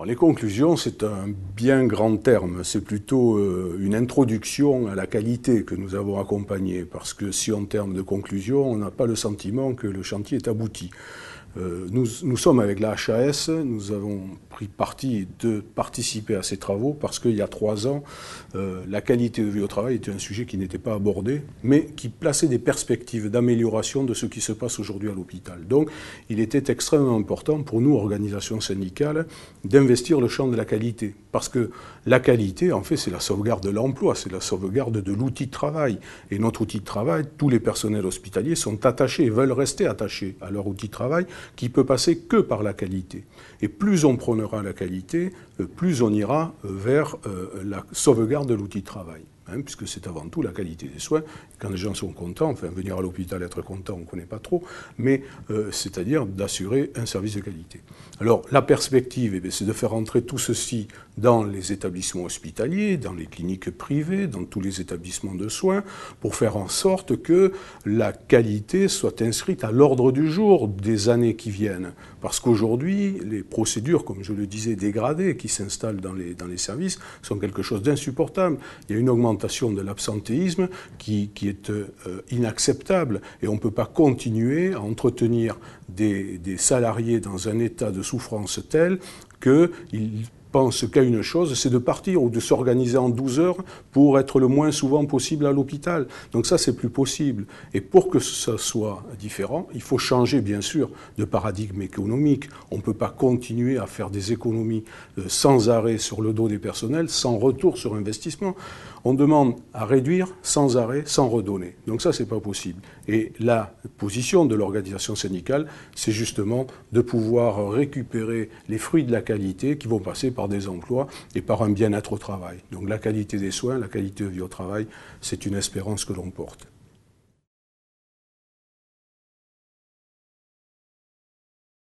Alors, les conclusions, c'est un bien grand terme. C'est plutôt une introduction à la qualité que nous avons accompagnée. Parce que si en termes de conclusion, on n'a pas le sentiment que le chantier est abouti. Nous sommes avec la HAS, nous avons pris parti de participer à ces travaux parce qu'il y a 3 ans, la qualité de vie au travail était un sujet qui n'était pas abordé, mais qui plaçait des perspectives d'amélioration de ce qui se passe aujourd'hui à l'hôpital. Donc il était extrêmement important pour nous, organisations syndicales, d'investir le champ de la qualité. Parce que la qualité, en fait, c'est la sauvegarde de l'emploi, c'est la sauvegarde de l'outil de travail. Et notre outil de travail, tous les personnels hospitaliers sont attachés et veulent rester attachés à leur outil de travail, qui peut passer que par la qualité. Et plus on prônera la qualité, plus on ira vers la sauvegarde de l'outil de travail. Puisque c'est avant tout la qualité des soins. Quand les gens sont contents, enfin venir à l'hôpital être content, on ne connaît pas trop, mais c'est-à-dire d'assurer un service de qualité. Alors la perspective, c'est de faire entrer tout ceci dans les établissements hospitaliers, dans les cliniques privées, dans tous les établissements de soins, pour faire en sorte que la qualité soit inscrite à l'ordre du jour des années qui viennent. Parce qu'aujourd'hui, les procédures, comme je le disais, dégradées, qui s'installent dans les services, sont quelque chose d'insupportable. Il y a une augmentation de l'absentéisme qui est inacceptable et on ne peut pas continuer à entretenir des salariés dans un état de souffrance tel qu'ils pensent qu'à une chose, c'est de partir ou de s'organiser en 12 heures pour être le moins souvent possible à l'hôpital. Donc ça, c'est plus possible. Et pour que ça soit différent, il faut changer, bien sûr, de paradigme économique. On ne peut pas continuer à faire des économies sans arrêt sur le dos des personnels, sans retour sur investissement. On demande à réduire sans arrêt, sans redonner. Donc ça, c'est pas possible. Et la position de l'organisation syndicale, c'est justement de pouvoir récupérer les fruits de la qualité qui vont passer par des emplois et par un bien-être au travail. Donc la qualité des soins, la qualité de vie au travail, c'est une espérance que l'on porte.